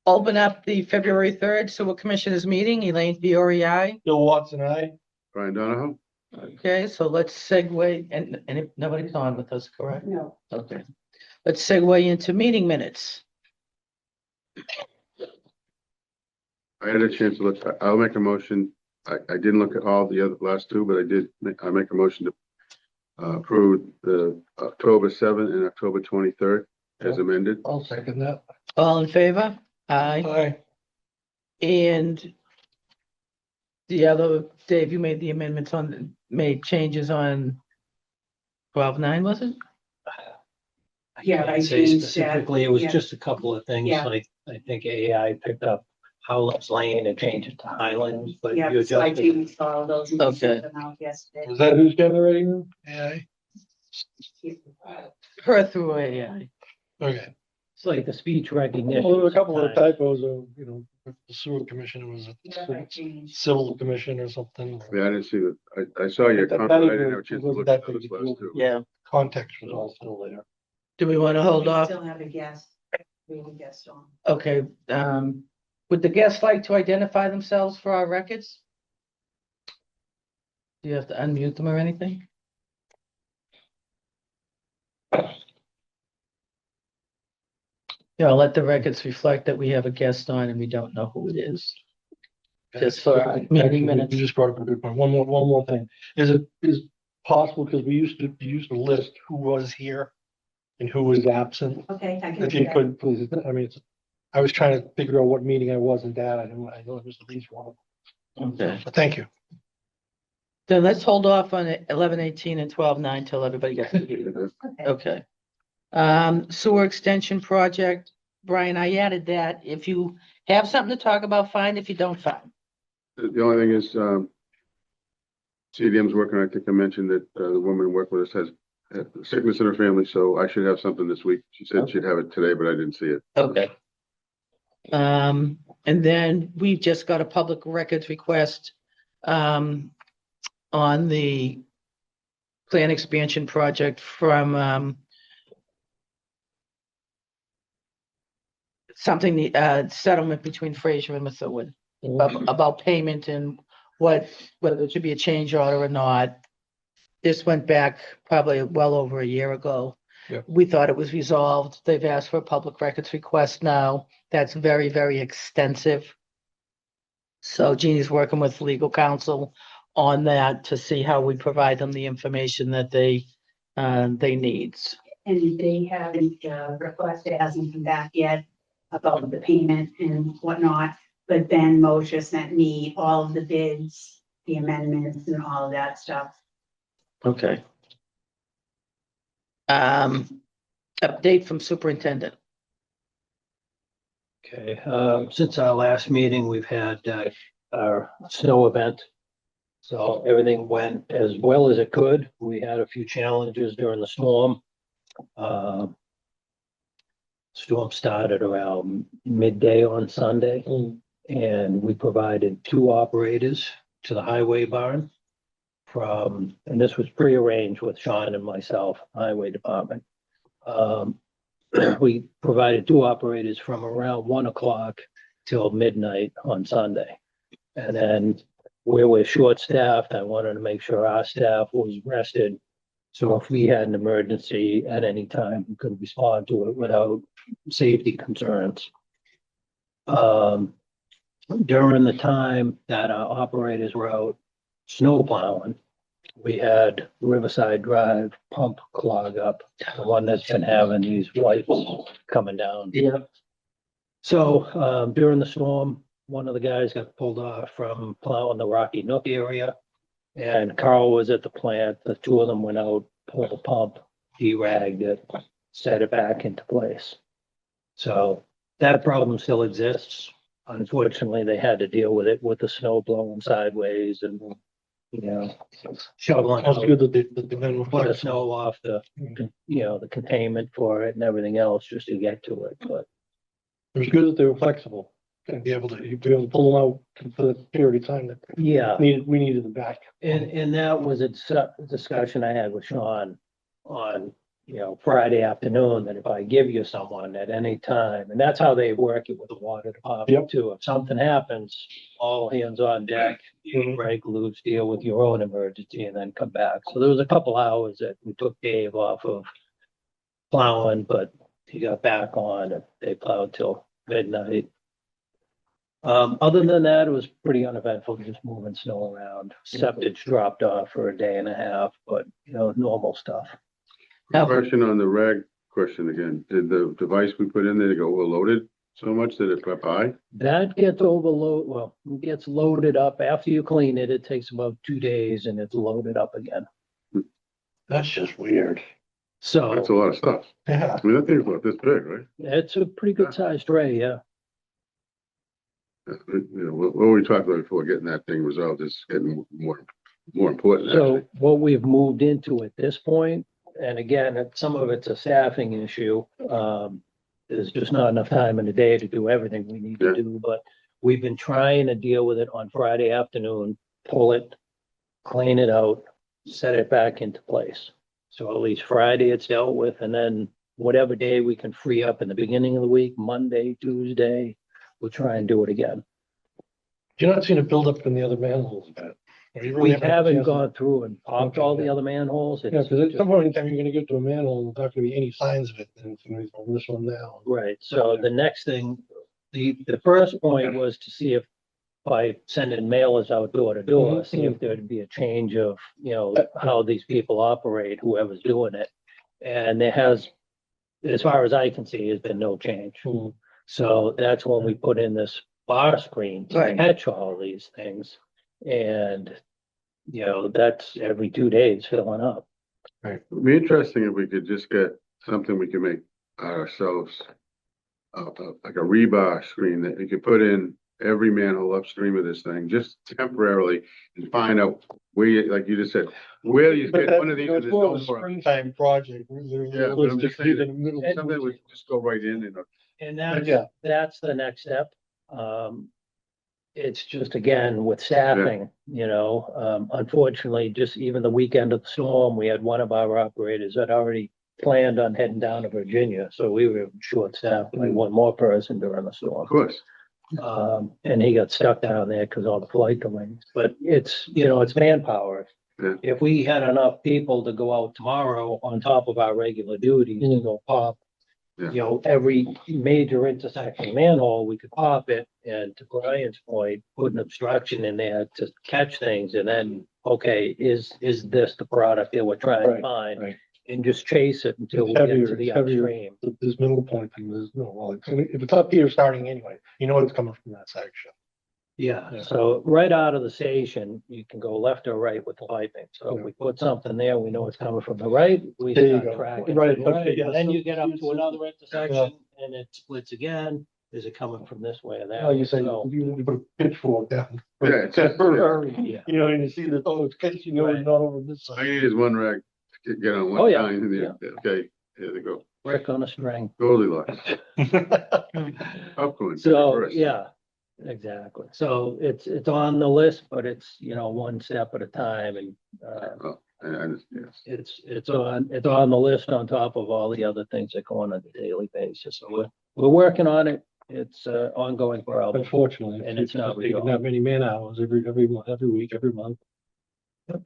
open up the February 3rd Sewer Commissioners meeting. Elaine Fiore, aye. Bill Watson, aye. Brian Donahoe? Okay, so let's segue, and if nobody's on with us, correct? No. Okay. Let's segue into meeting minutes. I had a chance to look, I'll make a motion. I didn't look at all the other last two, but I make a motion to approve the October 7th and October 23rd as amended. I'll second that. All in favor? Aye. Aye. And the other, Dave, you made the amendments made changes on 12-9, was it? Yeah, I I'd say changed that. specifically, it was Yeah. just a couple of things, Yeah. like, I think AI picked up Howland's Lane and changed it to Highlands, but Yeah, you so I adjusted. changed all those. and Okay. sent them out yesterday. Was that who's generating them? AI? Her through AI. Okay. It's like the speech recognition. Well, there were a couple of sometimes. typos of, the sewer commission was Yeah, I a changed. civil commission or something. Yeah, I didn't see that. I saw your That- comment. that I didn't have a chance to wasn't look that at those big a last deal. two. Yeah. Context was all still there. Do we want to hold We off? Still have a guest. We have a guest on. Okay, would the guests like to identify themselves for our records? Do you have to unmute them or anything? Yeah, I'll let the records reflect that we have a guest on and we don't know who it is. Just for our meeting Actually, minutes. You just brought up a good point. One more thing. Is it possible, because we used to list who was here and who was absent? Okay, I can If do you that. could, please. I mean, I was trying to figure out what meeting I wasn't at. I know it was at least one. Okay, But thank you. then let's hold off on 11-18 and 12-9 till everybody gets. Okay. Okay. Sewer extension project, Brian, I added that. If you have something to talk about, fine. If you don't, fine. The only thing is, CDM's working, I think I mentioned that the woman who worked with us has sickness in her family, so I should have something this week. She said she'd have it today, but I didn't see it. Okay. And then we just got a public records request on the plan expansion project from something, settlement between Fraser and Methuen about payment and whether it should be a change order or not. This went back probably well over a year ago. Yep. We thought it was resolved. They've asked for a public records request now. That's very, very extensive. So Jeannie's working with legal counsel on that to see how we provide them the information that they need. And they haven't, requested, hasn't come back yet about the payment and whatnot. But then Moshe sent me all of the bids, the amendments and all of that stuff. Okay. Update from superintendent. Okay, since our last meeting, we've had, our snow event. So everything went as well as it could. We had a few challenges during the storm. Storm started around midday on Sunday. And we provided 2 operators to the highway barn and this was prearranged with Sean and myself, highway department. We provided 2 operators from around 1 o'clock till midnight on Sunday. And then where we're short-staffed, I wanted to make sure our staff was rested. So if we had an emergency at any time, we could respond to it without safety concerns. During the time that our operators were out snow plowing, we had Riverside Drive pump clog up, the one that's been having these wipes coming down. Yeah. So, during the storm, one of the guys got pulled off from plowing the Rocky Nook area. And Carl was at the plant. The 2 of them went out, pulled the pump, deragged it, set it back into place. So that problem still exists. Unfortunately, they had to deal with it with the snow blowing sideways and, shoveling That's out, good that they've been put the snow off the, the containment for it and everything else just to get to it, but. It was good that they were flexible and be able to pull them out for the period of time that Yeah, we needed them back. and that was a discussion I had with Sean on, Friday afternoon, that if I give you someone at any time, and that's how they work it with the water department Yep. too. If something happens, all hands on deck, Mhm. break loose, deal with your own emergency and then come back. So there was a couple hours that we took Dave off of plowing, but he got back on and they plowed till midnight. Other than that, it was pretty uneventful, just moving snow around. Septic dropped off for a day and a half, but normal stuff. Now, Question on the rag question again. Did the device we put in there go overloaded so much that it got high? That gets it gets loaded up after you clean it. It takes about 2 days and it's loaded up again. That's just weird. That's a So lot of stuff. Yeah. I mean, that thing's about this big, right? it's a pretty good sized tray, yeah. What we talked about before, getting that thing resolved is getting more important. So actually. what we've moved into at this point, and again, some of it's a staffing issue. There's just not enough time in the day to do everything we need to Yeah. do, but we've been trying to deal with it on Friday afternoon, pull it, clean it out, set it back into place. So at least Friday it's dealt with, and then whatever day we can free up in the beginning of the week, Monday, Tuesday, we'll try and do it again. You're not seeing a buildup in the other manholes yet? Or you really We had a haven't chance to- gone through and popped Okay, all the yeah. other manholes. Yeah, It's because at just- some point in time, you're gonna get to a manhole, and there's not gonna be any signs of it, and it's gonna be from this one now. Right, so the next thing, the first point was to see if by sending mailers out door to door, see if there'd be a change of, how these people operate, whoever's doing it. And there has, as far as I can see, has been no change. Hmm. So that's when we put in this bar screen to Right. catch all these things. And, that's every 2 days filling up. It'd be interesting if we could just get something we can make ourselves. Like a rebar screen that we could put in every manhole upstream of this thing, just temporarily, and find out where, like you just said, where you But get that, one of these. you know, and it's there's more of no a more. springtime project. Literally, Yeah, but I'm just saying in the middle. Something that would just go right in and. And Yeah. that's the next step. It's just, again, with staffing, unfortunately, just even the weekend of the storm, we had one of our operators that already planned on heading down to Virginia, so we were short staffed by one more person during the Of storm. course, And he got stuck down there because all the flight delays, but it's manpower. Yeah. If we had enough people to go out tomorrow on top of our regular duties to go pop, Yeah. every major intersection manhole, we could pop it, and to Brian's point, put an obstruction in there to catch things, and then, okay, is this the product that we're trying to Right, find? right. And just chase it until we It's get heavier, to the it's heavier. upstream. This middle point, and there's no, well, if it's up here starting anyway, you know it's coming from that section. Yeah, Yeah. so right out of the station, you can go left or right with the piping. So if we put something there, we know it's coming from the right, we There you start go. tracking. Right, to the okay, yeah, Then so you get up it's- to another intersection and it splits again. Is it coming from this way or that? Now you say, So, you put a pitchfork down. Yeah, it's- Temporary, Yeah. and you see that, oh, it's case you know it's Right. not over this I side. need is one rag to get on Oh, one yeah, line, and okay, here they go, Brick on a string. Goldilocks, popcorn. So, first. yeah, exactly. So it's on the list, but it's, one step at a time, and, Oh, and yes, it's on the list on top of all the other things that go on a daily basis. So we're working on it. It's an ongoing problem. Unfortunately. And it's not taking resolved. that many man hours every month, every week, every month.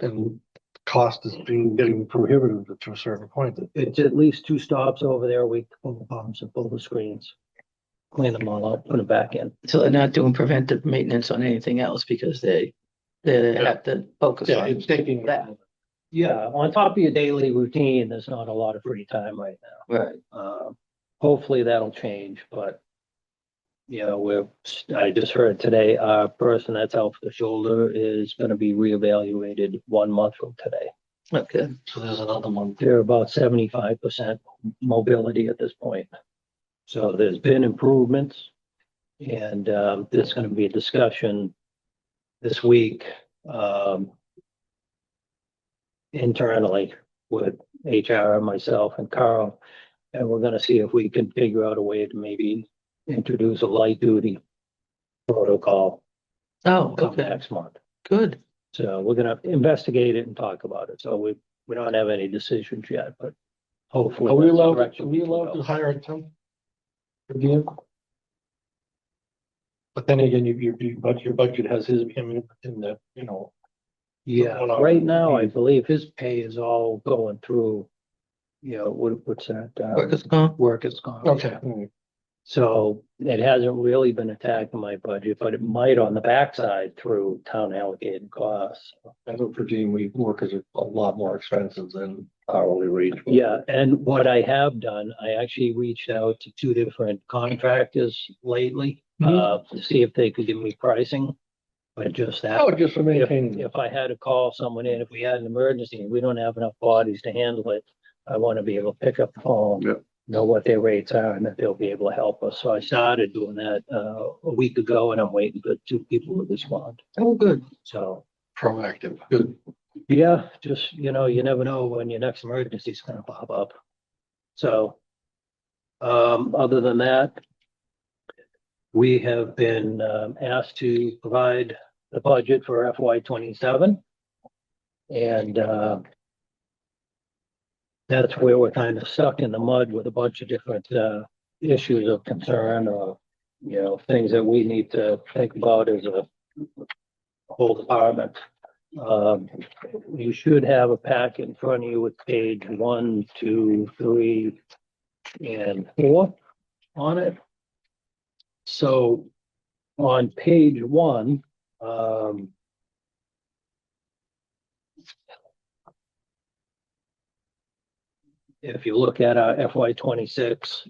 And cost is getting prohibitive to a certain point. It's at least 2 stops over there a week to pull the pumps and pull the screens. Clean them all out, put them back in. so they're not doing preventive maintenance on anything else because they have to focus Yeah, on it's taking. that. Yeah, on top of your daily routine, there's not a lot of free time right now. Right. Hopefully that'll change, but I just heard today, our person that's out for the shoulder is gonna be reevaluated 1 month from today. Okay. So there's another one. They're about 75% mobility at this point. So there's been improvements. And there's gonna be a discussion this week, internally with HR, myself and Carl. And we're gonna see if we can figure out a way to maybe introduce a light duty protocol Oh, come okay, next month. good. So we're gonna investigate it and talk about it. So we don't have any decisions yet, but hopefully. Are we that's the allowed, direction are we allowed go. to hire a temp? For DM? But then again, your budget has him in the, you know. Yeah, Well, right now, I we- believe his pay is all going through, what's that? Workers' comp? Workers' comp. Okay. So it hasn't really been attacked in my budget, but it might on the backside through town allocated costs. I know for Dean, workers are a lot more expensive than hourly wage. Yeah, and what I have done, I actually reached out to two different contractors lately, to see if they could give me pricing. But just that. Oh, just for If, maintaining. if I had to call someone in, if we had an emergency and we don't have enough bodies to handle it, I want to be able to pick up the phone. Yep. Know what their rates are and that they'll be able to help us. So I started doing that, a week ago and I'm waiting for two people to respond. Oh, good. So, Proactive, good. yeah, just, you never know when your next emergency is gonna pop up. So, other than that, we have been, asked to provide the budget for FY 27. And, that's where we're kind of stuck in the mud with a bunch of different, issues of concern or, things that we need to think about as a whole department. You should have a pack in front of you with page 1, 2, 3, and 4 on it. So on page 1, if you look at our FY 26,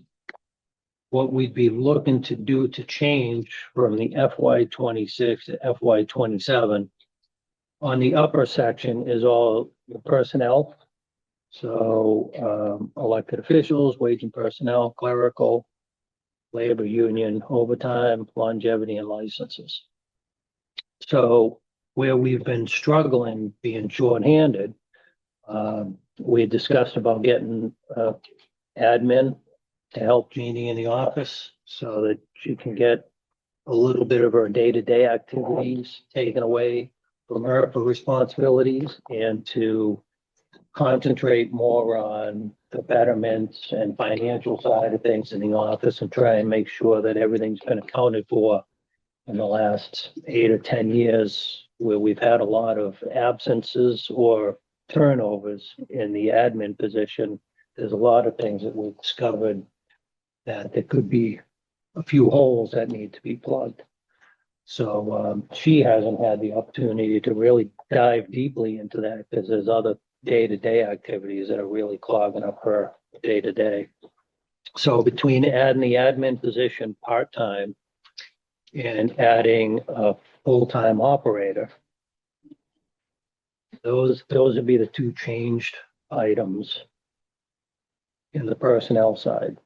what we'd be looking to do to change from the FY 26 to FY 27 on the upper section is all the personnel. So, elected officials, wage and personnel, clerical, labor union, overtime, longevity and licenses. So where we've been struggling, being shorthanded, we discussed about getting, admin to help Jeannie in the office so that she can get a little bit of her day-to-day activities taken away from her for responsibilities and to concentrate more on the betterments and financial side of things in the office and try and make sure that everything's been accounted for in the last 8 or 10 years where we've had a lot of absences or turnovers in the admin position. There's a lot of things that we've discovered that there could be a few holes that need to be plugged. So she hasn't had the opportunity to really dive deeply into that because there's other day-to-day activities that are really clogging up her day-to-day. So between adding the admin position part-time and adding a full-time operator, those would be the two changed items in the personnel side.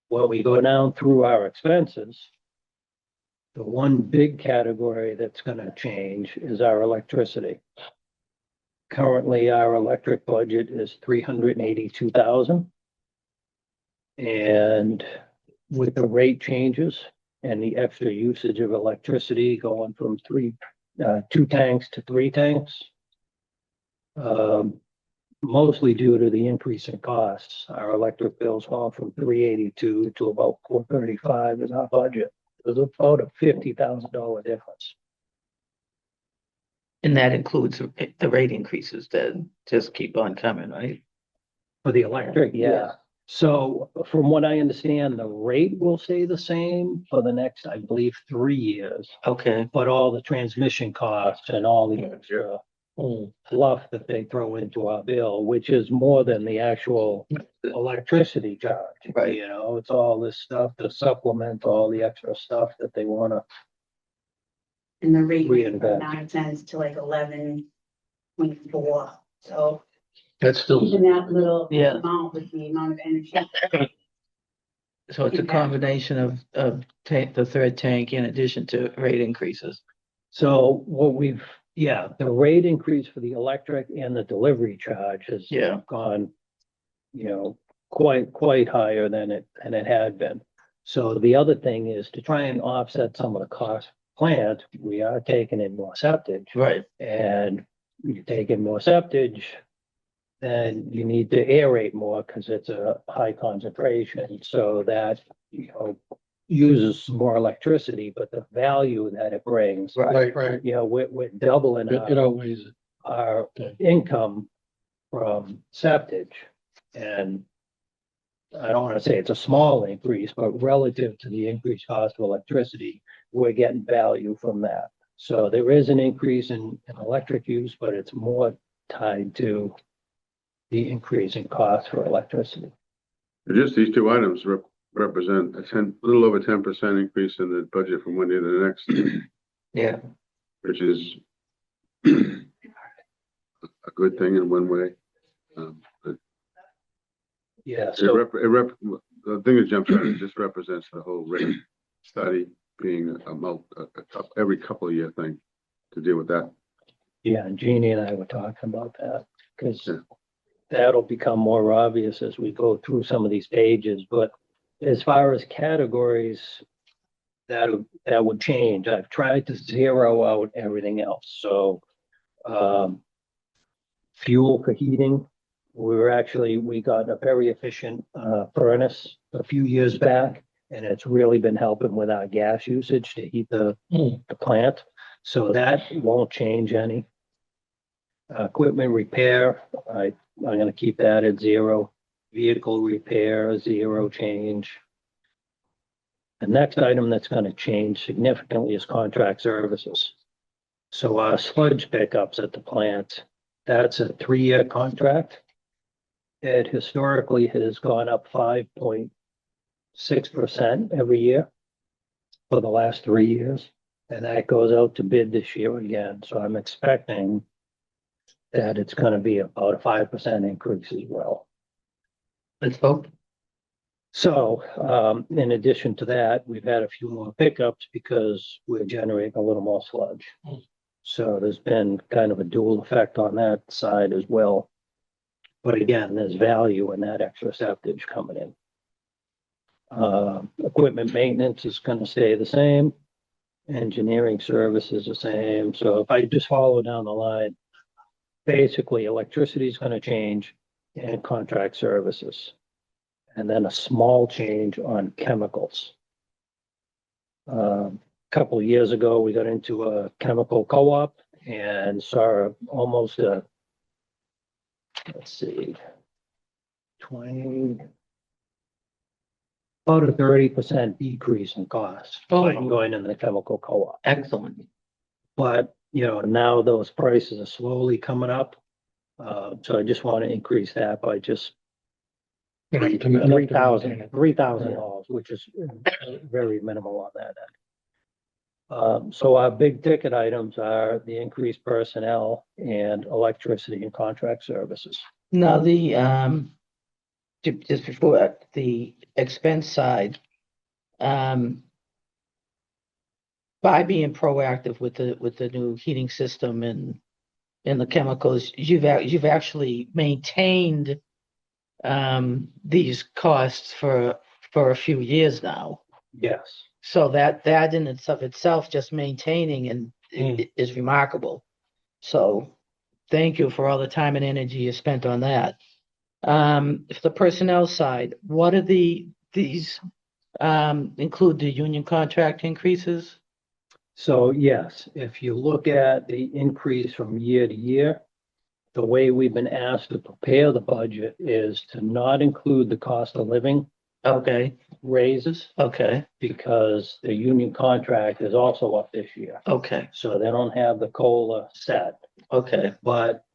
When we go down through our expenses, the one big category that's gonna change is our electricity. Currently, our electric budget is 382,000. And with the rate changes and the extra usage of electricity going from 2 tanks to 3 tanks, mostly due to the increase in costs, our electric bills gone from 382 to about 435 in our budget. There's about a $50,000 difference. And that includes the rate increases that just keep on coming, right? For the electric, yeah. Yeah. So from what I understand, the rate will stay the same for the next, I believe, 3 years. Okay, But all the transmission costs and all the extra fluff that they throw into our bill, which is more than the actual electricity charge. Right. It's all this stuff to supplement all the extra stuff that they wanna. And the rate went from Reinvent. 9 cents to like 11.4. So That's still, even that little Yeah. amount with the amount of energy. so it's a combination of the third tank in addition to rate increases. So the rate increase for the electric and the delivery charge has Yeah. gone, quite higher than it had been. So the other thing is to try and offset some of the cost plant, we are taking in more septic. Right. And you take in more septage, then you need to aerate more because it's a high concentration, so that, uses more electricity, but the value that it brings, Right, right. we're doubling It outweighs it. our Okay. income from septage. And I don't want to say it's a small increase, but relative to the increased cost of electricity, we're getting value from that. So there is an increase in electric use, but it's more tied to the increase in cost for electricity. Just these two items represent a little over 10% increase in the budget from one year to the next, Yeah. which is a good thing in one way. But Yeah, it so the thing that jumps out, it just represents the whole rate study being every couple of year thing to deal with that. yeah, and Jeannie and I were talking about that because Yeah. that'll become more obvious as we go through some of these pages. But as far as categories, that would change. I've tried to zero out everything else. So fuel for heating, we got a very efficient furnace a few years back, and it's really been helping with our gas usage to heat the plant. So that won't change any. Equipment repair, I'm gonna keep that at 0. Vehicle repair, 0 change. The next item that's gonna change significantly is contract services. So our sludge pickups at the plant, that's a 3-year contract. It historically has gone up 5.6% every year for the last 3 years. And that goes out to bid this year again. So I'm expecting that it's gonna be about a 5% increase as well. Let's hope. So, in addition to that, we've had a few more pickups because we're generating a little more sludge. So there's been kind of a dual effect on that side as well. But again, there's value in that extra septage coming in. Equipment maintenance is gonna stay the same. Engineering services the same. So if I just follow down the line, basically electricity is gonna change and contract services. And then a small change on chemicals. Couple of years ago, we got into a chemical co-op and saw almost a, let's see, about a 30% decrease in cost by Oh. going in the chemical co-op. Excellent. But, now those prices are slowly coming up. So I just want to increase that by just $3,000, which is very minimal on that end. So our big ticket items are the increased personnel and electricity and contract services. Now, just before that, the expense side, by being proactive with the new heating system and the chemicals, you've actually maintained these costs for a few years now. Yes. So that in itself, just maintaining and is remarkable. So thank you for all the time and energy you spent on that. For the personnel side, what are these include the union contract increases? So yes, if you look at the increase from year to year, the way we've been asked to prepare the budget is to not include the cost of living Okay, raises okay, because the union contract is also up this year. okay, So they don't have the COLA set, okay, but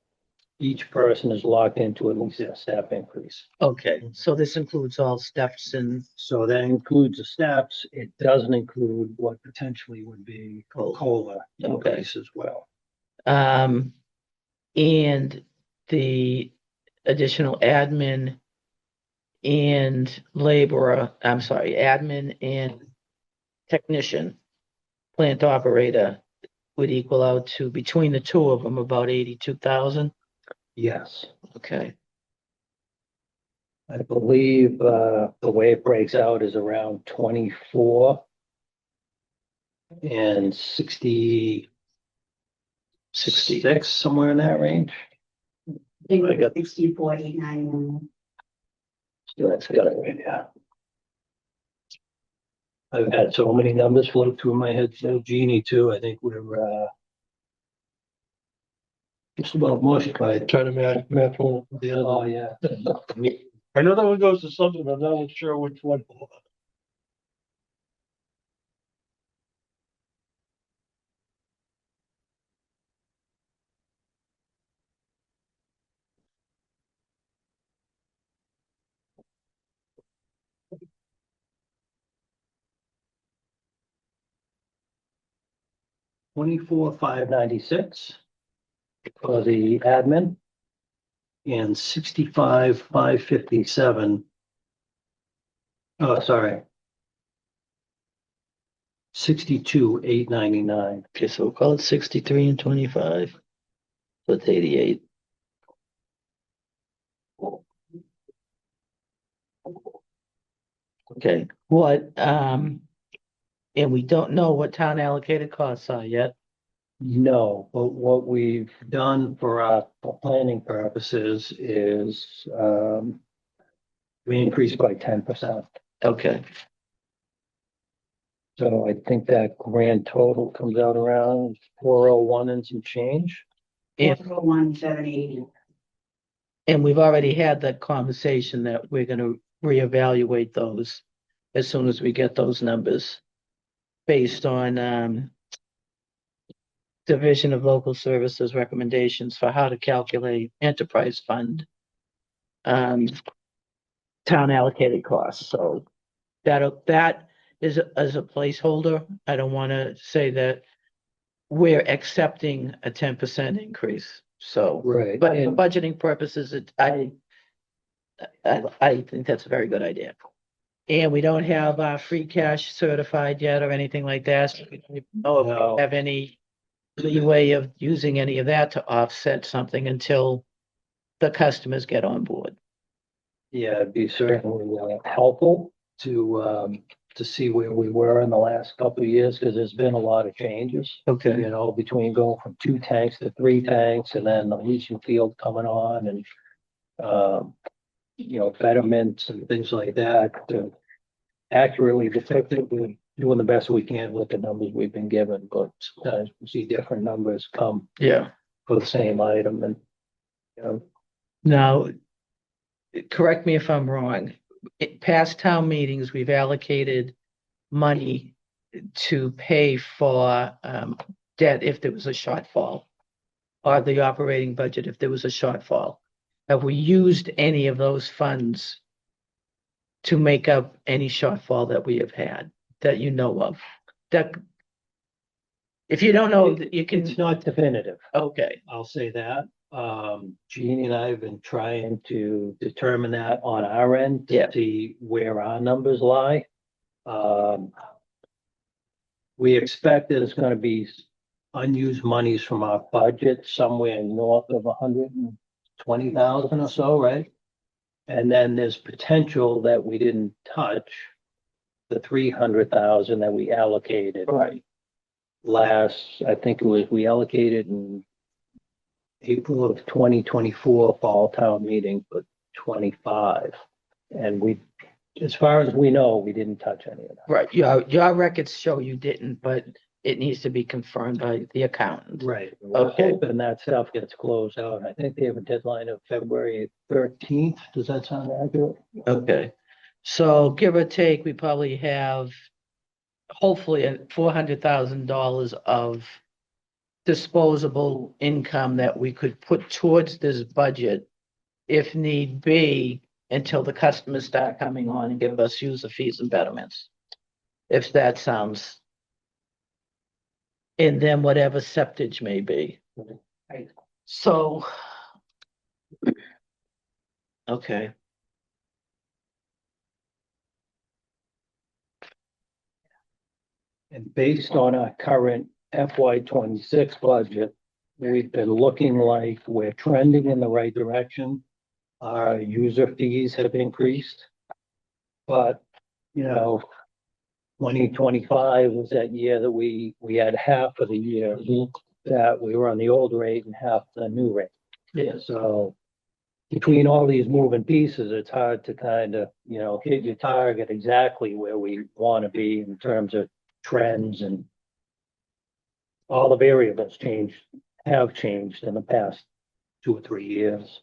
each person is locked into at least a step increase. okay. So this includes all steps and So that includes the steps. It doesn't include what potentially would be a COLA increase as well. and the additional admin and admin and technician, plant operator would equal out to, between the two of them, about 82,000. Yes. Okay, I believe the way it breaks out is around 24 and 66, somewhere in that range. I think I it got- was 64,891. That's got it right, yeah. I've had so many numbers float through my head, so Jeannie too, I think we're, just about mushed by it. Trying to match one with the other. Oh, yeah. I know that one goes to something, but I'm not sure which one. 24,596 for the admin. And 65,557. Oh, sorry. 62,899. Okay, so we'll call it 63 and 25. So it's 88. Okay, and we don't know what town allocated costs are yet. No, but what we've done for our planning purposes is, we increased by 10%. Okay, So I think that grand total comes out around 401 and some change. and, 401,780. and we've already had that conversation that we're gonna reevaluate those as soon as we get those numbers based on, Division of Local Services recommendations for how to calculate enterprise fund, town allocated costs. So that is as a placeholder. I don't want to say that we're accepting a 10% increase. So, Right. but for And budgeting purposes, I think that's a very good idea. And we don't have free cash certified yet or anything like that. So we don't even know if No. we have any leeway of using any of that to offset something until the customers get on board. yeah, it'd be certainly helpful to see where we were in the last couple of years, because there's been a lot of changes. Okay. You know, between going from 2 tanks to 3 tanks, and then the leaching field coming on, and you know, betterments and things like that to accurately depict it. We're doing the best we can with the numbers we've been given, but sometimes we see different numbers come Yeah. for the same item, and you know, Now, correct me if I'm wrong. At past town meetings, we've allocated money to pay for debt if there was a shortfall, or the operating budget if there was a shortfall. Have we used any of those funds to make up any shortfall that we have had that you know of? That if you don't know, you can. it's not definitive. Okay, I'll say that. Jeannie and I have been trying to determine that on our end Yeah. to see where our numbers lie. We expect that it's gonna be unused monies from our budget somewhere north of 120,000 or so, right? And then there's potential that we didn't touch the 300,000 that we allocated right. last, I think it was, we allocated in April of 2024 fall town meeting for 25. And we, as far as we know, we didn't touch any of that. Right, your records show you didn't, but it needs to be confirmed by the accountant. Right. We're Okay. hoping that stuff gets closed out. I think they have a deadline of February 13th. Does that sound accurate? Okay, so give or take, we probably have hopefully $400,000 of disposable income that we could put towards this budget if need be, until the customers start coming on and give us user fees and betterments. If that sounds. And then whatever septage may be. Right. So. Okay, And based on our current FY 26 budget, we've been looking like we're trending in the right direction. Our user fees have increased. But, you know, 2025 was that year that we had half of the year that we were on the old rate and half the new rate. yeah, So between all these moving pieces, it's hard to kind of, hit your target exactly where we want to be in terms of trends, and all the variables have changed in the past 2 or 3 years.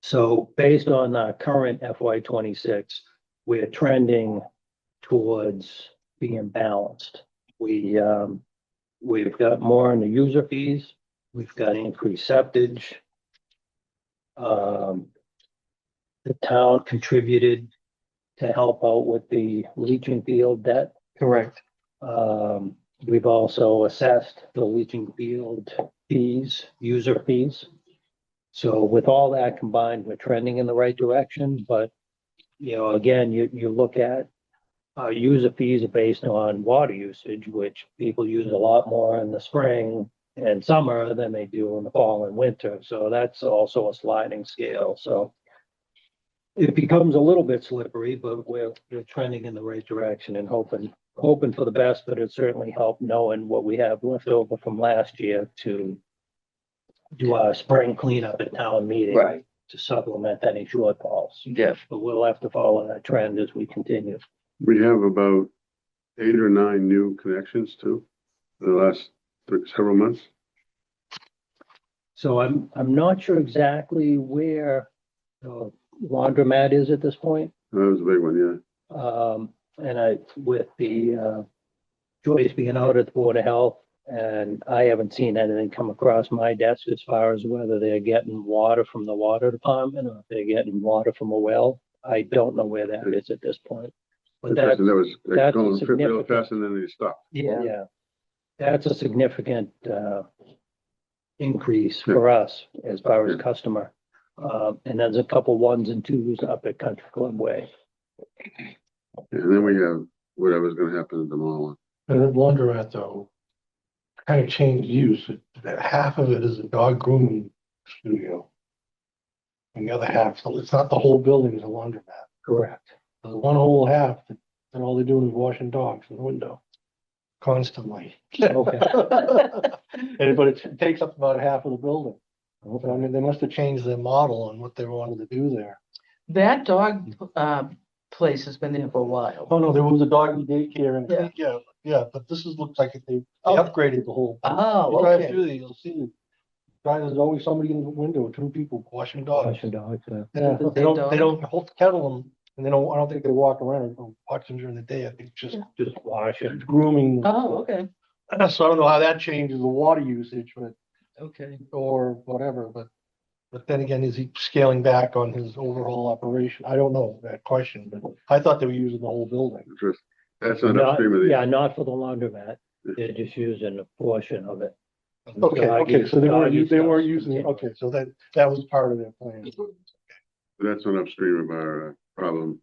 So based on our current FY 26, we're trending towards being balanced. We've got more in the user fees. We've got increased septage. The town contributed to help out with the leaching field debt. Correct. We've also assessed the leaching field fees, user fees. So with all that combined, we're trending in the right direction, but, again, you look at user fees are based on water usage, which people use a lot more in the spring and summer than they do in the fall and winter. So that's also a sliding scale. So it becomes a little bit slippery, but we're trending in the right direction and hoping for the best, but it certainly helped knowing what we have left over from last year to do our spring cleanup at town meeting. Right. To supplement any shortfalls. Yeah. But we'll have to follow that trend as we continue. We have about 8 or 9 new connections too, in the last several months. So I'm not sure exactly where the laundromat is at this point. That was a big one, yeah. And with the Joyce being out at the Board of Health, and I haven't seen anything come across my desk as far as whether they're getting water from the water department or if they're getting water from a well. I don't know where that is at this point. But That was that's going real significant. fast and then they stopped. Yeah, that's a significant increase for us as far as Yeah. customer. And there's a couple 1s and 2s up at Country Club Way. And then we have whatever's gonna happen at the mall. And the laundromat though, kind of changed use. Half of it is a dog grooming studio. And the other half, so it's not the whole building is a laundromat. Correct. There's one whole half that, and all they're doing is washing dogs in the window. Constantly. Okay. But it takes up about half of the building. So, I mean, they must have changed their model on what they wanted to do there. That dog, place has been there for a while. Oh, no, there was a doggy daycare and, Yeah. yeah, but this looks like they Oh. upgraded the whole. Oh, You drive okay. through there, you'll see, there's always somebody in the window, 2 people washing dogs. Washing dogs, Yeah, The they don't, dog. they don't hold kettle them, and I don't think they walk around or watch them during the day, I think just just washing. grooming. Oh, okay, So I don't know how that changes the water usage, but, okay. or whatever, but then again, is he scaling back on his overall operation? I don't know that question, but I thought they were using the whole building. That's not upstream of Yeah, the, not for the laundromat. They're just using a portion of it. Okay, so they weren't, Doggy they weren't stuff's using, continuing. okay, so that was part of their plan. that's not upstream of our problem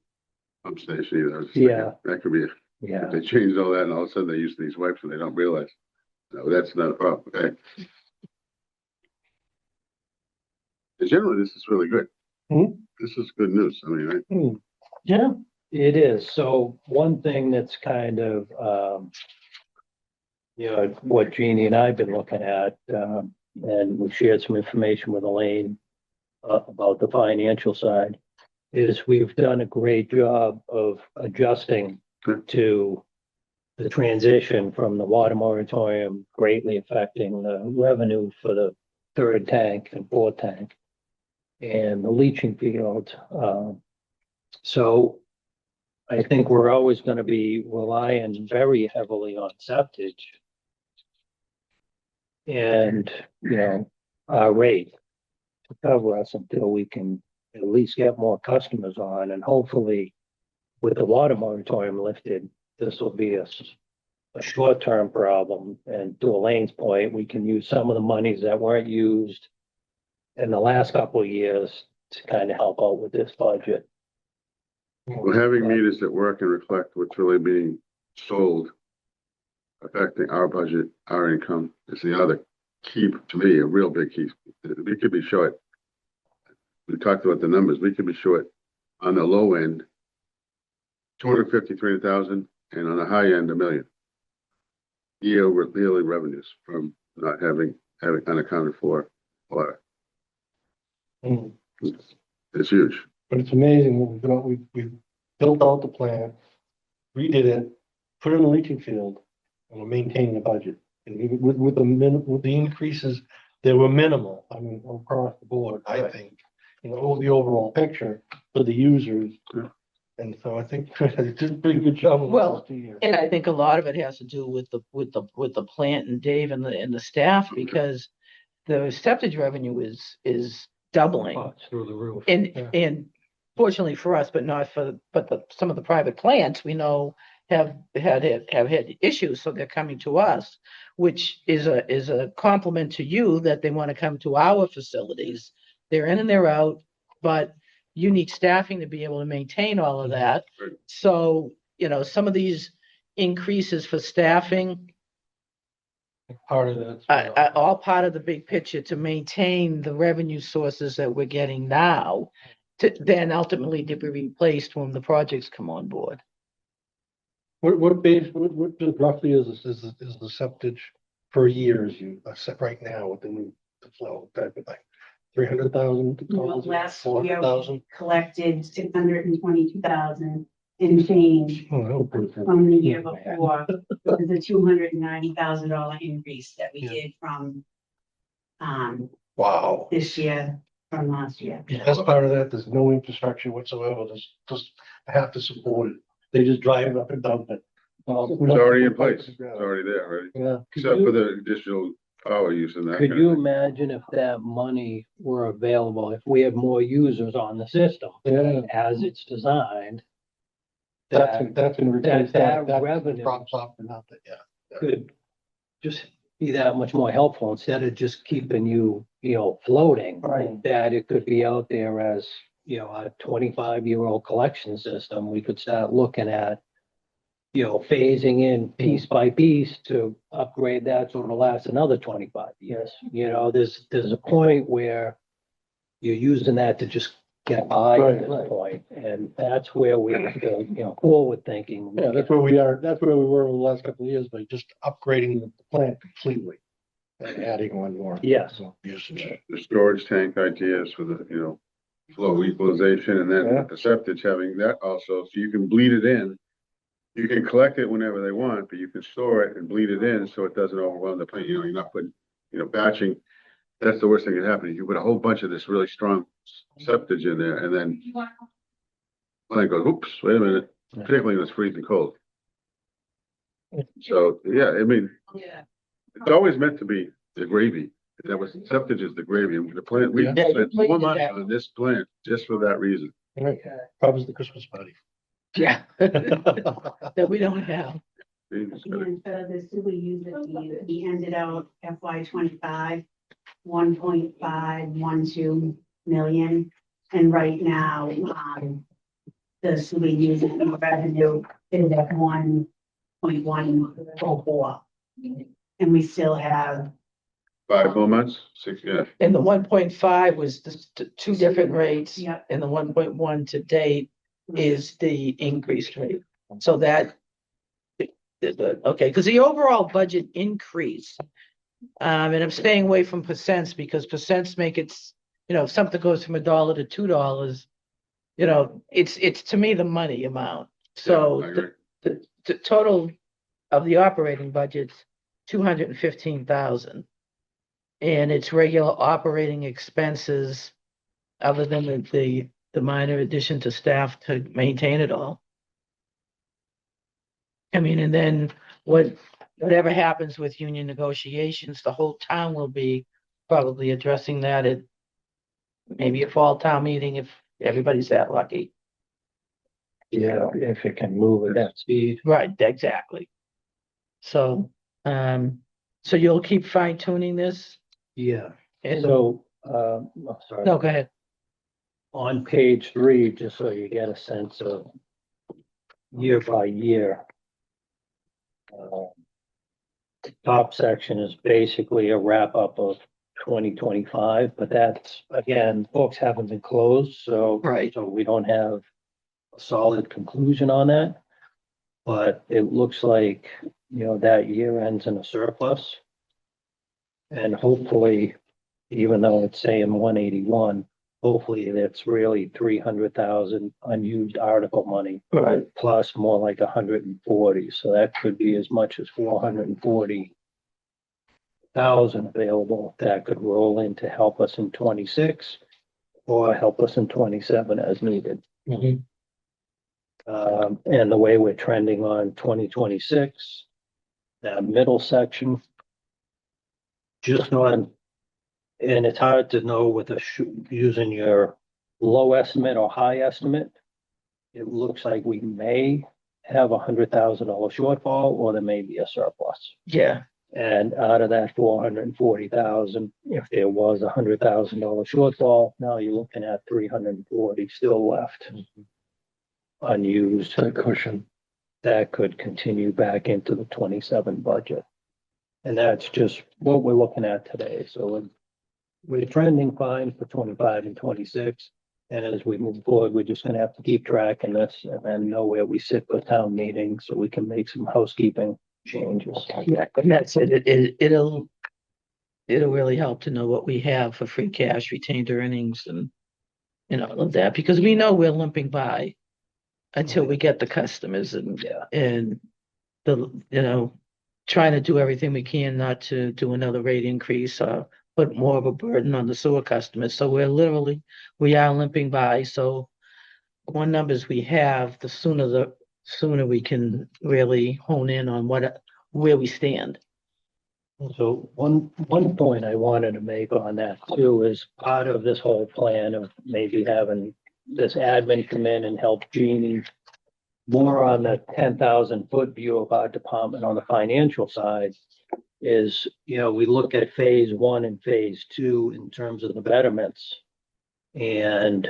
pump station either. I was just Yeah. thinking, that could be, if Yeah, they changed all that and all of a sudden they use these wipes and they don't realize. No, that's not a problem, okay? And generally, this is really good. Hmm? This is good news. I mean, Yeah, it is. So one thing that's kind of, what Jeannie and I have been looking at, and we shared some information with Elaine about the financial side, is we've done a great job of adjusting Good. to the transition from the water moratorium greatly affecting the revenue for the 3rd tank and 4th tank and the leaching field. So I think we're always going to be relying very heavily on septage and, our rate to cover us until we can at least get more customers on, and hopefully with the water moratorium lifted, this will be a short-term problem. And to Elaine's point, we can use some of the monies that weren't used in the last couple of years to kind of help out with this budget. well, having meters that work and reflect what's really being sold, affecting our budget, our income, is the other key, to me, a real big key. We could be short. We talked about the numbers. We could be short on the low end, 253,000, and on the high end, $1 million. Yearly revenues from not having unaccounted for water. Hmm. It's huge. But it's amazing, we built out the plant, redid it, put it in a leaching field, and we're maintaining the budget. And even with the increases, they were minimal, I mean, across the board, I think. You know, the overall picture for the users. Yeah. And so I think they did a pretty good job of Well, last 2 years. And I think a lot of it has to do with the plant and Dave and the staff, because the septic revenue is doubling. Oh, it's through the roof. Yeah. And fortunately for us, but not for, some of the private plants we know have had issues, so they're coming to us, which is a compliment to you that they want to come to our facilities. They're in and they're out, but you need staffing to be able to maintain all of that. Right. So, some of these increases for staffing Part of that's. are all part of the big picture to maintain the revenue sources that we're getting now, to then ultimately to be replaced when the projects come on board. What roughly is the septage per year as you set right now with the new flow type of thing? 300,000? Last year, 400,000? we collected 622,000 and change Oh, that was pretty good. from the year before. There's a $290,000 increase that we Yeah. did from Wow. this year from last year. The best part of that, there's no infrastructure whatsoever, there's just have to support it. They just drive it up and dump it. Well, It's already in place. It's already there, right? Yeah. Except for the additional power use and that. Could kind you of thing. imagine if that money were available, if we had more users on the system Yeah, as it's designed? That that's gonna replace that that revenue- drops off for nothing, yeah. could just be that much more helpful instead of just keeping you, floating. Right. That it could be out there as, a 25-year-old collection system. We could start looking at, phasing in piece by piece to upgrade that so it'll last another 25 years. There's a point where you're using that to just get by Right, at this right. point, and that's where we have to, forward thinking. Yeah, that's where we are, that's where we were over the last couple of years, by just upgrading the plant completely. And adding one more. Yes. Usage. The storage tank ideas for the, flow equalization, and then Yeah. the septic having that also, so you can bleed it in. You can collect it whenever they want, but you can store it and bleed it in so it doesn't overwhelm the plant. You're not putting, batching. That's the worst thing that can happen. You put a whole bunch of this really strong septic in there, and then plant goes, oops, wait a minute, particularly when it's freezing cold. So, yeah, I mean, Yeah. it's always meant to be the gravy. That was, septic is the gravy, and the plant, we Yeah. Yeah, you spent played more it money that- on this plant just for that reason. Right, probably the Christmas party. Yeah. That we don't have. Jesus Christ. And for the sewer user fee, we ended out FY 25, 1.512 million. And right now, the sewer user fee revenue is at 1.144. And we still have 5 more months, 6, yeah. And the 1.5 was two different rates. Yeah. And the 1.1 to date is the increased rate. So that. Okay, because the overall budget increase. And I'm staying away from percents because percents make it, if something goes from $1 to $2, it's to me the money amount. So I agree. the total of the operating budget's 215,000. And it's regular operating expenses, other than the minor addition to staff to maintain it all. I mean, and then whatever happens with union negotiations, the whole town will be probably addressing that at maybe a fall town meeting if everybody's that lucky. Yeah, if it can move at that speed. Right, exactly. So, so you'll keep fine tuning this? Yeah. And, So, sorry. no, go ahead. On page 3, just so you get a sense of year by year. Top section is basically a wrap up of 2025, but that's, again, books haven't been closed, so. Right. So we don't have a solid conclusion on that. But it looks like, that year ends in a surplus. And hopefully, even though it's saying 181, hopefully that's really 300,000 unused article money, Right. plus more like 140, so that could be as much as 440,000 available that could roll in to help us in 26 or help us in 27 as needed. Mhm. And the way we're trending on 2026, that middle section, just on, and it's hard to know with using your low estimate or high estimate. It looks like we may have $100,000 shortfall, or there may be a surplus. Yeah, And out of that 440,000, if there was $100,000 shortfall, now you're looking at 340 still left unused. That cushion. That could continue back into the 27 budget. And that's just what we're looking at today. So we're trending fine for 25 and 26. And as we move forward, we're just gonna have to keep tracking this and then know where we sit for town meeting so we can make some housekeeping changes. yeah, and that's it. It'll really help to know what we have for free cash, retained earnings and all of that, because we know we're limping by until we get the customers and, Yeah. and trying to do everything we can not to do another rate increase or put more of a burden on the sewer customers. So we are limping by. So the more numbers we have, the sooner we can really hone in on where we stand. So one point I wanted to make on that too is part of this whole plan of maybe having this admin come in and help Jeannie more on the 10,000-foot view of our department on the financial side is, we look at phase 1 and phase 2 in terms of the betterments. And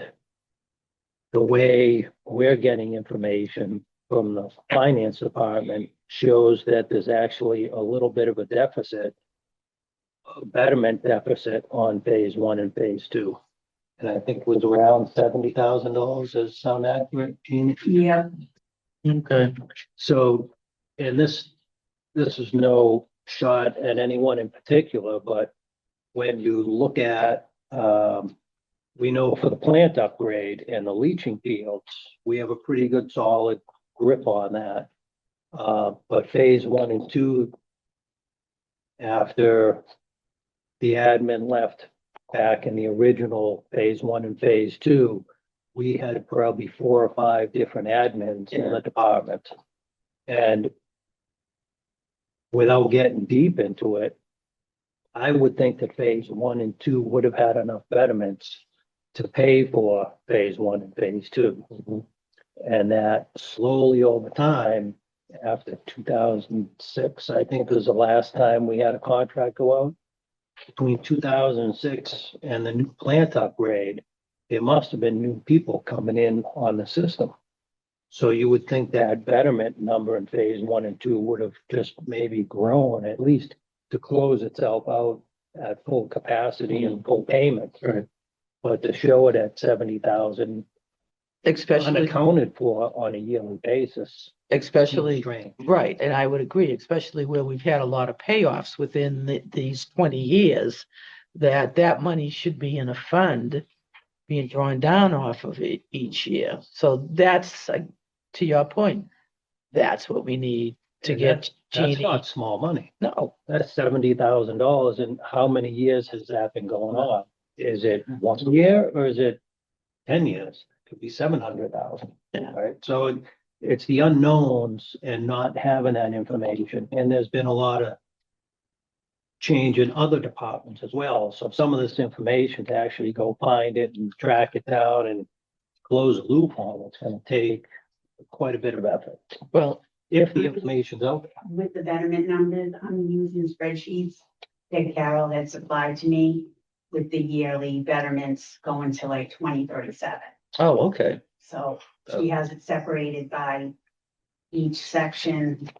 the way we're getting information from the finance department shows that there's actually a little bit of a deficit, a betterment deficit on phase 1 and phase 2. And I think it was around $70,000. Does that sound accurate, Jeannie? Yeah, Okay. So, and this is no shot at anyone in particular, but when you look at, we know for the plant upgrade and the leaching fields, we have a pretty good solid grip on that. But phase 1 and 2, after the admin left back in the original phase 1 and phase 2, we had probably 4 or 5 different admins in the department. And without getting deep into it, I would think that phase 1 and 2 would have had enough betterments to pay for phase 1 and phase 2. And that slowly over time, after 2006, I think was the last time we had a contract go out. Between 2006 and the new plant upgrade, there must have been new people coming in on the system. So you would think that betterment number in phase 1 and 2 would have just maybe grown at least to close itself out at full capacity and full payment. Right. But to show it at 70,000 Especially, unaccounted for on a yearly basis. especially, Strange. right, and I would agree, especially where we've had a lot of payoffs within these 20 years, that money should be in a fund being drawn down off of it each year. So that's, to your point, that's what we need to And get That's Jeannie. not small money. No, That's $70,000. And how many years has that been going on? Is it 1 year or is it 10 years? It could be 700,000. Yeah. Right? So it's the unknowns and not having that information. And there's been a lot of change in other departments as well. So some of this information to actually go find it and track it down and close a loophole, it's going to take quite a bit of effort. well, If the information's out there. with the betterment numbers, I'm using spreadsheets that Carol had supplied to me with the yearly betterments going to like 2037. oh, okay. So she has it separated by each section,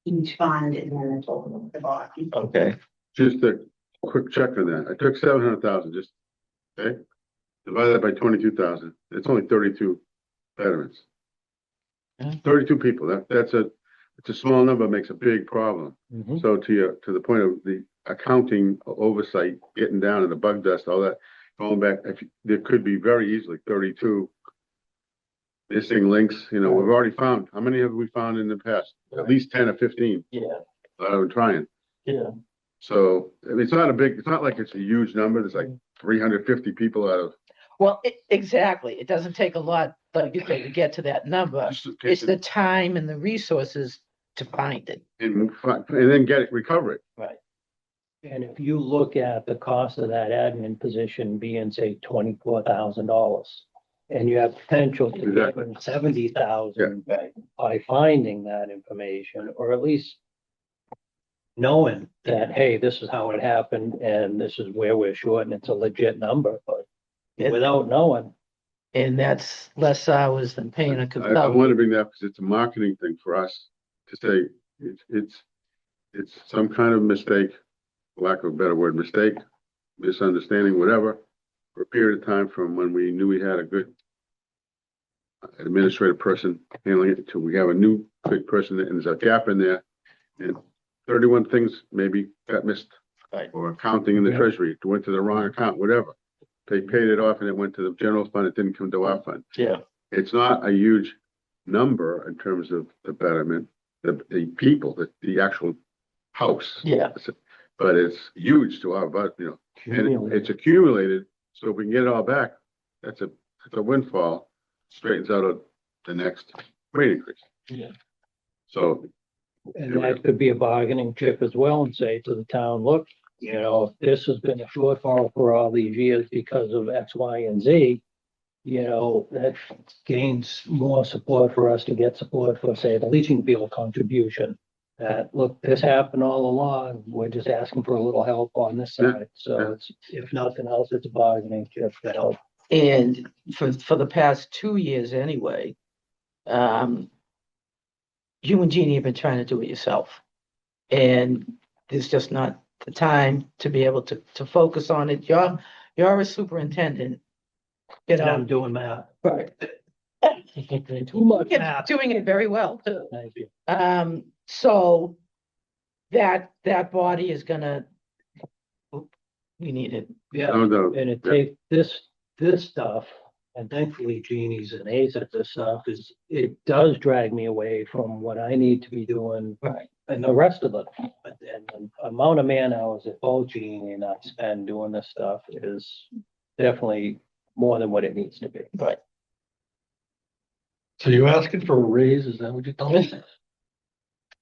each fund, and then the total at the bottom. Okay. Just a quick check on that. I took 700,000, just, okay? Divided that by 22,000, it's only 32 veterans. Yeah. 32 people, it's a small number, makes a big problem. So to the point of the accounting oversight, getting down in the bug dust, all that, going back, there could be very easily 32 missing links, we've already found, how many have we found in the past? At least 10 or 15, Yeah, I'm trying. yeah. So, I mean, it's not like it's a huge number, there's like 350 people out of. Well, exactly. It doesn't take a lot, like you say, to get to that number. It's the time and the resources to find it. And then recover it. Right. And if you look at the cost of that admin position being, say, $24,000, and you have potential to get Exactly. 70,000 by finding that information, or at least knowing that, hey, this is how it happened and this is where we're short and it's a legit number, but Yeah. without knowing. And that's less hours than paying a I consultant. want to bring that because it's a marketing thing for us to say it's some kind of mistake, for lack of a better word, mistake, misunderstanding, whatever, for a period of time from when we knew we had a good administrative person handling it until we have a new good person and there's a gap in there. And 31 things maybe got missed. Right. Or accounting in the treasury, it went to the wrong account, whatever. They paid it off and it went to the general fund, it didn't come to our fund. Yeah. It's not a huge number in terms of the betterment, the people, the actual house. Yeah. But it's huge to our, and it's accumulated, so if we can get it all back, that's a windfall, straightens out of the next rate increase. Yeah. So, And that could be a bargaining chip as well and say to the town, look, if this has been a shortfall for all these years because of X, Y, and Z, that gains more support for us to get support for, say, the leaching field contribution. That, look, this happened all along, we're just asking for a little help on this side. So it's, if nothing else, it's a bargaining chip to help. And for the past 2 years anyway, you and Jeannie have been trying to do it yourself. And there's just not the time to be able to focus on it. You're a superintendent. And I'm doing math. Right. Too much math. Doing it very well too. Thank you. So that body is gonna, we need it. Yeah. no doubt. And it takes this stuff, and thankfully Jeannie's an ace at this stuff, it does drag me away from what I need to be doing. Right. And the rest of it, and the amount of man hours that both Jeannie and I spend doing this stuff is definitely more than what it needs to be. Right. So you're asking for a raise, is that what you're telling me?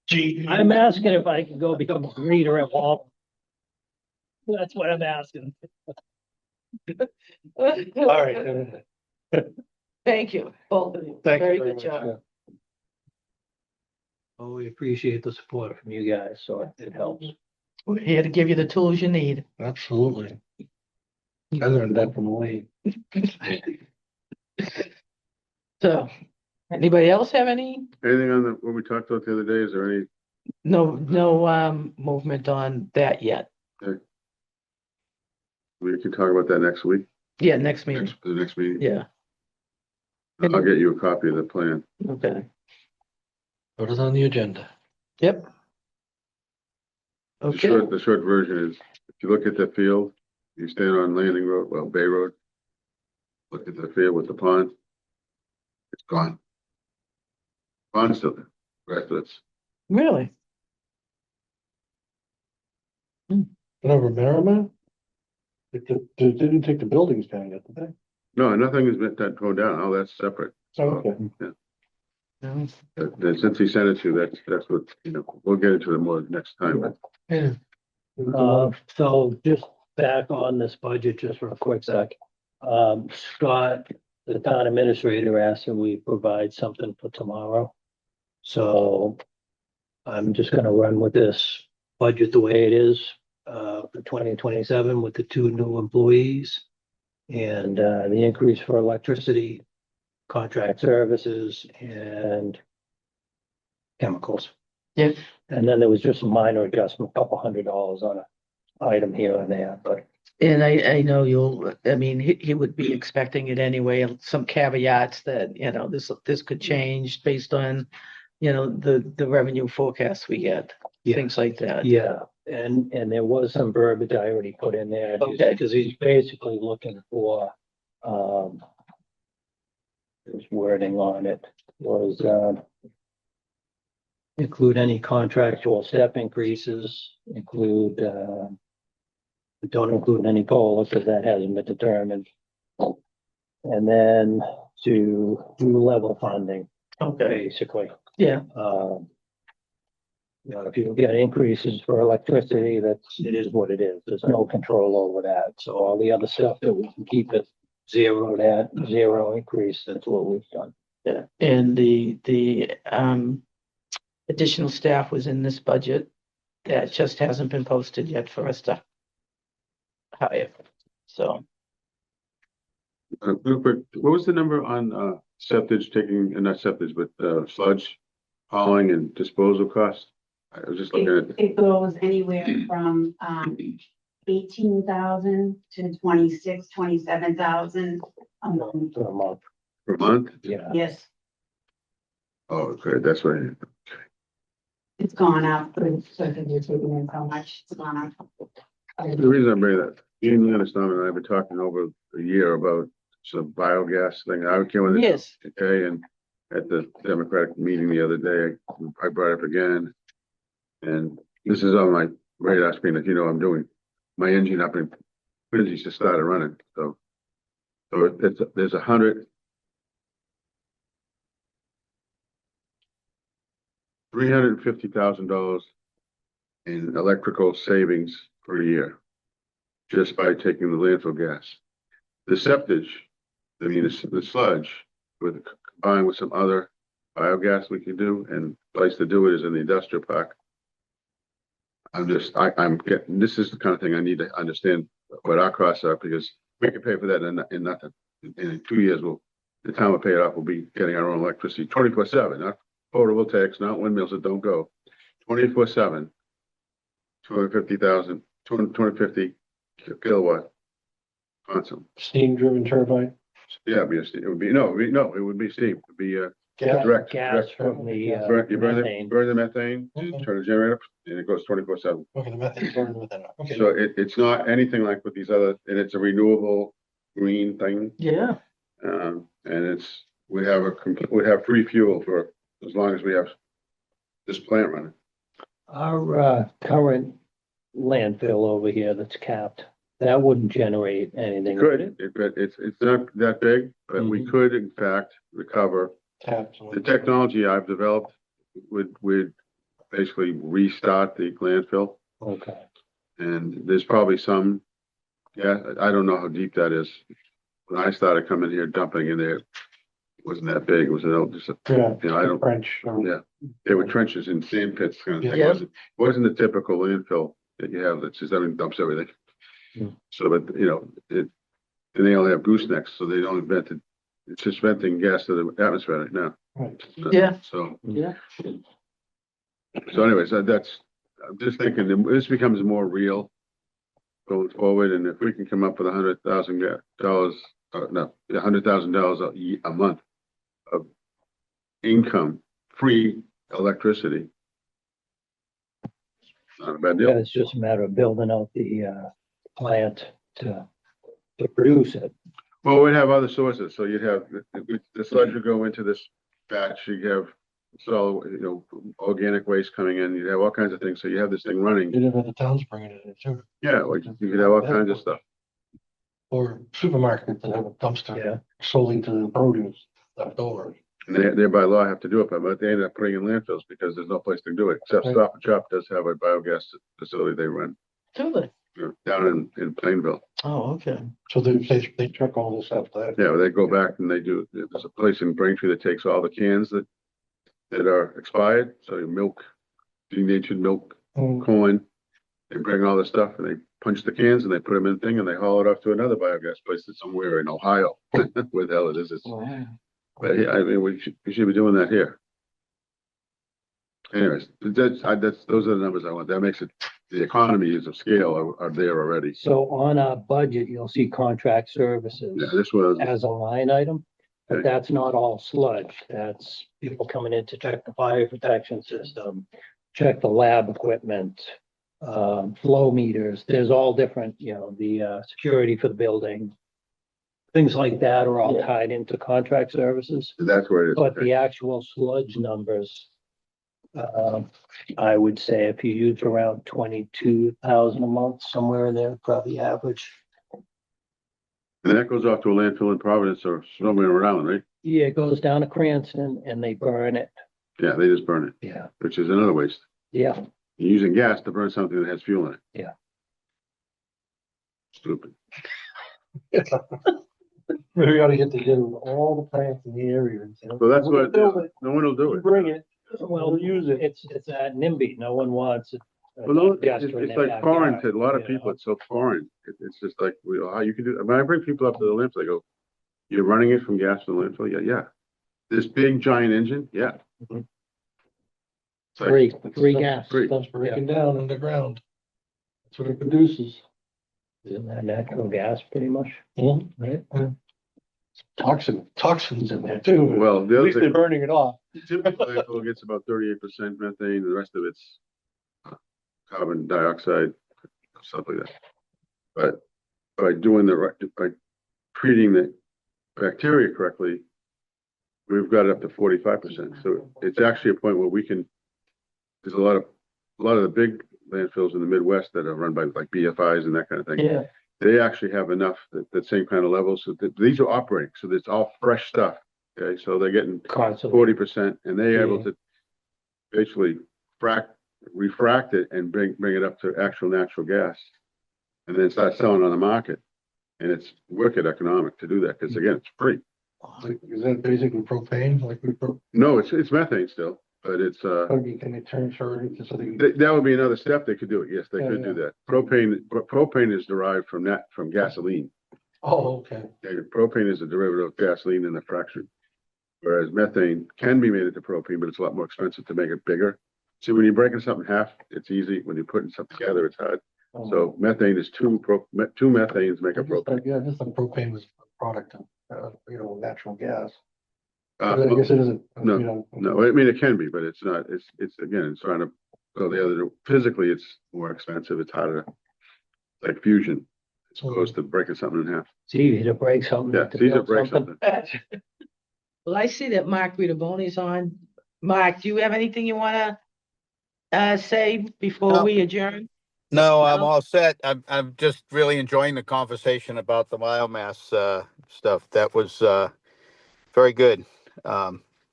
Gee. I'm asking if I can go become a greeter at Walmart. That's what I'm asking. All right. Thank you, both of you. Thank you Very very good much. job. Oh, we appreciate the support from you guys, so it helps. We're here to give you the tools you need. Absolutely. I learned that from Lee. So, anybody else have Anything on what we talked about the other day, is there any, no movement on that yet? we can talk about that next week, Yeah, next meeting. the next meeting? Yeah, I'll get you a copy of the plan. okay. Put it on the agenda. Yep. The Okay, short version is, if you look at the field, you stand on Landing Road, well, Bay Road. Look at the field with the pond. It's gone. Pond's still there, right, that's, really? Whatever, Merriman? They didn't take the buildings down yet, did they? no, nothing has been torn down, all that's separate. Okay. No. That since he sent it to you, that's what, we'll get into it more next time. Yeah. So just back on this budget, just for a quick sec. Scott, the town administrator, asked that we provide something for tomorrow. So I'm just gonna run with this budget the way it is, for 2027 with the 2 new employees. And, the increase for electricity, contract services and chemicals. Yep. And then there was just a minor adjustment, $200 on an item here and there, but And I know he would be expecting it anyway, and some caveats that, this could change based on, the revenue forecast we get, Yeah. things like that. yeah. And there was some verbiage I already put in there. Okay. Because he's basically looking for, his wording on it was, include any contractual step increases, don't include any COLA because that hasn't been determined. And then to do level funding, Okay, basically. yeah, You know, if you get increases for electricity, it is what it is. There's no control over that. So all the other stuff that we can keep it zeroed at, zero increase, that's what we've done. yeah. And the additional staff was in this budget. That just hasn't been posted yet for us to hire. So, Real quick, what was the number on, septage taking, not septage, but, sludge hauling and disposal costs? I was just looking at, It goes anywhere from, 18,000 to 27,000 a month. For a month, per month? yeah. Yes, Oh, okay, that's right. it's gone up, but it's, I think you're taking in how much it's gone up. The reason I bring that, Ian Landistone and I have been talking over a year about some biogas thing. I came with it. yes, Okay, and at the Democratic meeting the other day, I brought it up again. And this is on my radar screen, that I'm doing my engine up in Quincy just started running, so. So there's $350,000 in electrical savings per year. Just by taking the landfill gas. The septage, the sludge, combined with some other biogas we can do, and the place to do it is in the industrial park. I'm getting, this is the kind of thing I need to understand what our costs are, because we can pay for that in nothing. In 2 years, the town will pay it off, we'll be getting our own electricity 24/7, not photovoltaics, not windmills that don't go. 24/7, 250 kilowatt constant. Steam driven turbine. Yeah, it would be, no, it would be steam, it would be, Gas. direct. Gas from the, You burn methane. the methane, you Mhm. turn the generator up, and it goes 24/7. Okay, the methane burning with that. Okay. So it's not anything like with these other, and it's a renewable green thing. yeah, And we have free fuel for as long as we have this plant running. Our, current landfill over here that's capped, that wouldn't generate anything. would it? It's not that big, but we Mhm. could in fact recover. Taps. The technology I've developed would basically restart the landfill, Okay. and there's probably some, I don't know how deep that is. When I started coming here dumping in there, it wasn't that big, it was just a, Yeah. I don't, French. yeah, there were trenches and sand pits kind of thing. Yeah. It wasn't the typical landfill that you have, that's just everything dumps everything. Hmm. So, but, and they only have goosenecks, so they don't vent it, it's just venting gas to the atmosphere right now. Right. yeah, So, yeah. so anyways, that's, I'm just thinking, that this becomes more real going forward, and if we can come up with $100,000, $100,000 a month of income, free electricity. Not a bad Yeah, deal. it's just a matter of building out the, plant to produce it. Well, we'd have other sources, so you'd have, the sludge would go into this batch, you have, organic waste coming in, you'd have all kinds of things, so you have this thing running. You know, the town's bringing it in too. Yeah, like, you could have all kinds of stuff. Or supermarket that have a dumpster Yeah. solely to the produce left over. And they by law have to do it, but they end up putting in landfills because there's no place to do it, except Right. Stop and Shop does have a biogas facility they run, Do they? down in Plainville. Oh, okay. So they truck all this stuff there. Yeah, they go back and there's a place in Braintree that takes all the cans that are expired, so your milk, denatured milk, Mm. corn. They bring all this stuff and they punch the cans and they put them in a thing and they haul it off to another biogas place that's somewhere in Ohio. Where the hell it is, but yeah, I mean, we should be doing that here. Anyways, those are the numbers I want. That makes it, the economies of scale are there already. So on our budget, you'll see contract services Yeah, this was, as a line item, but Okay. that's not all sludge. That's people coming in to check the fire protection system, check the lab equipment, flow meters, there's all different, you know, the, security for the building. Things like that are all tied into contract services, That's where it is. but Okay. the actual sludge numbers. I would say if you use around 22,000 a month, somewhere in there, probably average. And that goes off to a landfill in Providence or somewhere around, right? Yeah, it goes down to Cranston and they burn it. Yeah, they just burn it, Yeah, which is another waste. yeah, You're using gas to burn something that has fuel in it. Yeah. Stupid. We ought to get together with all the plants in the area and say. So that's "We're gonna what, build it. no one will do You it. bring it, well, we'll use it." it's at NIMBY. No one wants it. Well, no, Gas it's, in it's their like foreign backyard, to a lot of you people. know? It's so foreign. It's just like, how you can do, when I bring people up to the landfill, I go, you're running it from gas to the landfill? Yeah, yeah. This big giant engine? Yeah. Mhm. It's like, Free gas. Free. Stuff's breaking down underground. That's what it produces. Isn't that natural gas pretty much? Right? Toxins in there too. well, the At other least they're thing, burning it off. typical landfill gets about 38% methane, the rest of it's carbon dioxide, stuff like that. But by doing the right, by treating the bacteria correctly, we've got it up to 45%. So it's actually a point where we can, there's a lot of the big landfills in the Midwest that are run by like BFIs and that kind of thing. Yeah. They actually have enough, that same kind of levels. So these are operating, so it's all fresh stuff. Okay, so they're getting Constantly. 40% and they're able to basically refract it and bring it up to actual natural gas. And then start selling on the market. And it's wicked economic to do that, because again, it's free. Is that basically propane, like No, it's methane still, but it's, can they turn into something? that would be another step. They could do it. Yes, they could do that. Propane is derived from gasoline. Oh, okay. Okay, propane is a derivative of gasoline in a fraction. Whereas methane can be made into propane, but it's a lot more expensive to make it bigger. See, when you're breaking something in half, it's easy. When you're putting something together, it's hard. So methane is two methanes make a propane. Yeah, just like propane was a product of, natural gas. Uh, But I guess it isn't. no, No, I mean, it can be, but it's not, it's again, it's trying to go the other, physically, it's more expensive. It's harder. Like fusion, as opposed to breaking something in half. It's easy to break something. Yeah, to it's easy to build break something. something. Well, I see that Mark Ritaboni's on. Mark, do you have anything you wanna say before No. we adjourn? No, I'm No? all set. I'm just really enjoying the conversation about the biomass stuff. That was very good.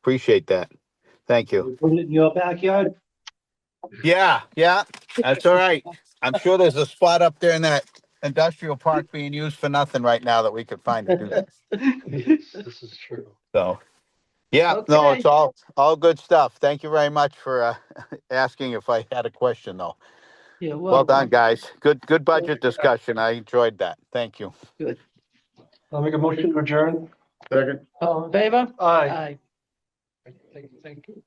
Appreciate that. Thank you. You put it in your backyard? Yeah, that's all right. I'm sure there's a spot up there in that industrial park being used for nothing right now that we could find to do that. This is true. So, yeah, no, Okay. it's all good stuff. Thank you very much for asking if I had a question, though. Yeah, Well done, guys. Good budget discussion. I enjoyed that. Thank you. Good. I'll make a motion to adjourn. Second. All in favor? Aye. Aye. Thank you.